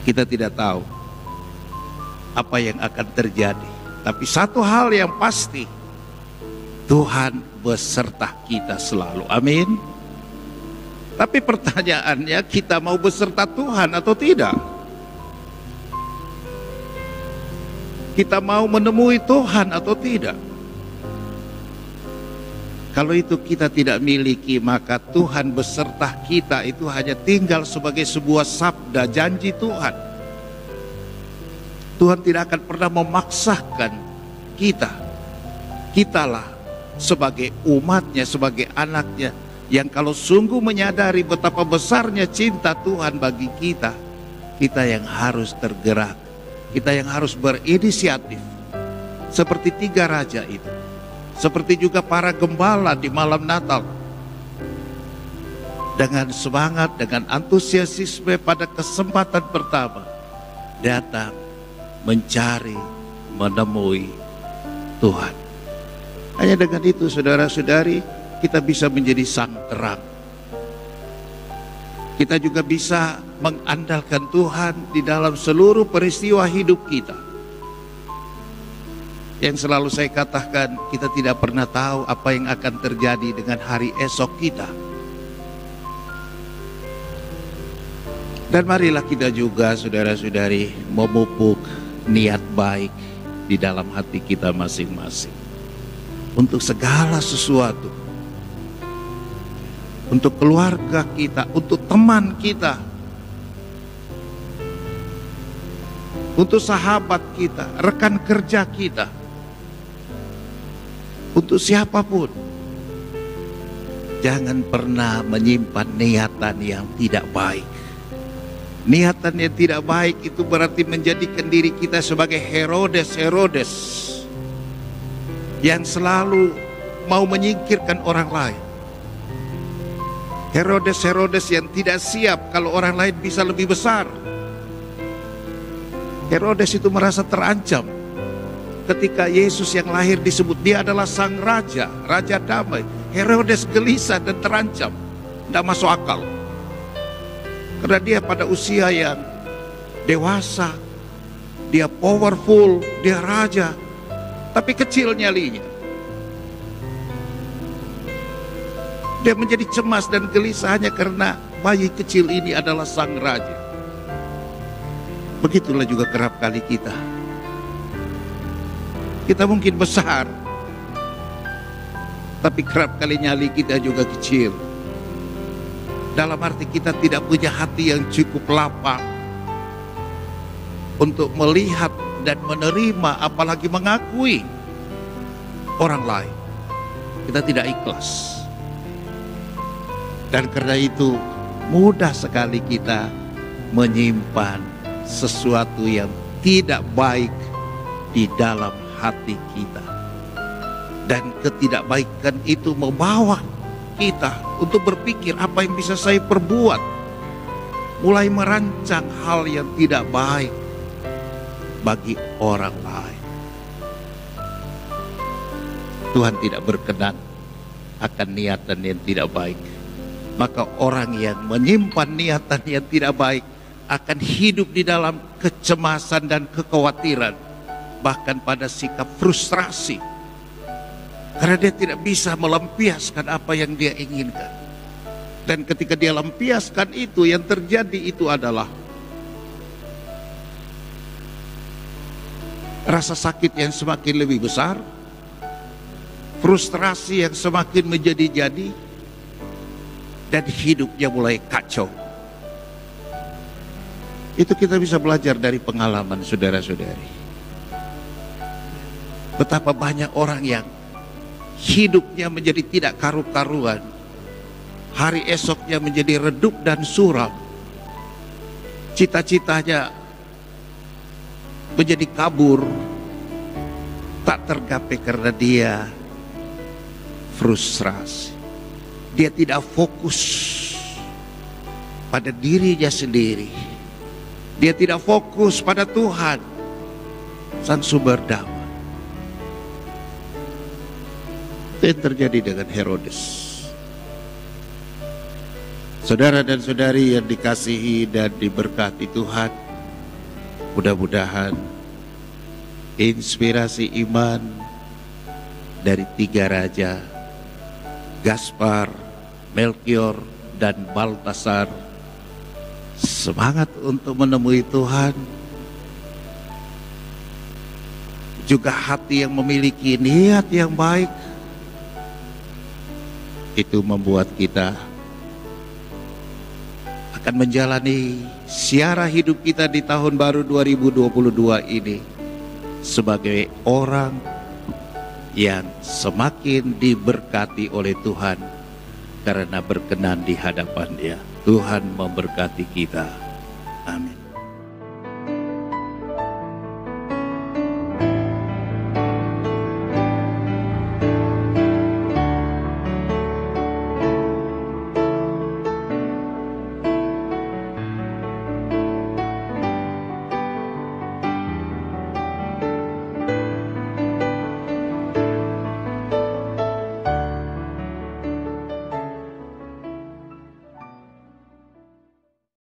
Kita tidak tahu apa yang akan terjadi, tapi satu hal yang pasti, Tuhan beserta kita selalu. Amin. Tapi pertanyaannya, kita mau beserta Tuhan atau tidak? Kita mau menemui Tuhan atau tidak? Kalau itu kita tidak miliki, maka Tuhan beserta kita itu hanya tinggal sebagai sebuah sabda janji Tuhan. Tuhan tidak akan pernah memaksakan kita. Kitalah sebagai umatnya, sebagai anaknya, yang kalau sungguh menyadari betapa besarnya cinta Tuhan bagi kita, kita yang harus tergerak, kita yang harus berinisiatif. Seperti 3 raja itu, seperti juga para gembala di malam Natal, dengan semangat, dengan antusiasme pada kesempatan pertama datang mencari, menemui Tuhan. Hanya dengan itu, saudara-saudari, kita bisa menjadi sang terang. Kita juga bisa mengandalkan Tuhan di dalam seluruh peristiwa hidup kita. Yang selalu saya katakan, kita tidak pernah tahu apa yang akan terjadi dengan hari esok kita. Dan marilah kita juga, saudara-saudari, memupuk niat baik di dalam hati kita masing-masing untuk segala sesuatu, untuk keluarga kita, untuk teman kita, untuk sahabat kita, rekan kerja kita, untuk siapapun. Jangan pernah menyimpan niatan yang tidak baik. Niatan yang tidak baik itu berarti menjadikan diri kita sebagai Herodes yang selalu mau menyingkirkan orang lain. Herodes yang tidak siap kalau orang lain bisa lebih besar. Herodes itu merasa terancam ketika Yesus yang lahir disebut dia adalah sang raja, raja damai. Herodes gelisah dan terancam, tidak masuk akal. Karena dia pada usia yang dewasa, dia powerful, dia raja, tapi kecil nyalinya. Dia menjadi cemas dan gelisah hanya karena bayi kecil ini adalah sang raja. Begitulah juga kerap kali kita. Kita mungkin besar, tapi kerap kali nyali kita juga kecil. Dalam arti kita tidak punya hati yang cukup lapang untuk melihat dan menerima, apalagi mengakui orang lain. Kita tidak ikhlas. Dan karena itu mudah sekali kita menyimpan sesuatu yang tidak baik di dalam hati kita. Dan ketidakbaikan itu membawa kita untuk berpikir apa yang bisa saya perbuat, mulai merancang hal yang tidak baik bagi orang lain. Tuhan tidak berkenan akan niatan yang tidak baik. Maka orang yang menyimpan niatan yang tidak baik akan hidup di dalam kecemasan dan kekhawatiran, bahkan pada sikap frustrasi, karena dia tidak bisa melampiaskan apa yang dia inginkan. Dan ketika dia lampiaskan itu, yang terjadi itu adalah rasa sakit yang semakin lebih besar, frustrasi yang semakin menjadi-jadi, dan hidupnya mulai kacau. Itu kita bisa belajar dari pengalaman saudara-saudari. Betapa banyak orang yang hidupnya menjadi tidak karu-karuan, hari esoknya menjadi redup dan suram, cita-citanya menjadi kabur, tak tergapai karena dia frustrasi. Dia tidak fokus pada dirinya sendiri. Dia tidak fokus pada Tuhan, sang sumber damai. Itu yang terjadi dengan Herodes. Saudara dan saudari yang dikasihi dan diberkati Tuhan, Mudah-mudahan inspirasi iman dari 3 raja, Gaspar, Melkior, dan Baltasar, semangat untuk menemui Tuhan, juga hati yang memiliki niat yang baik, itu membuat kita akan menjalani siara hidup kita di tahun baru 2022 ini sebagai orang yang semakin diberkati oleh Tuhan karena berkenan di hadapan Dia. Tuhan memberkati kita. Amin.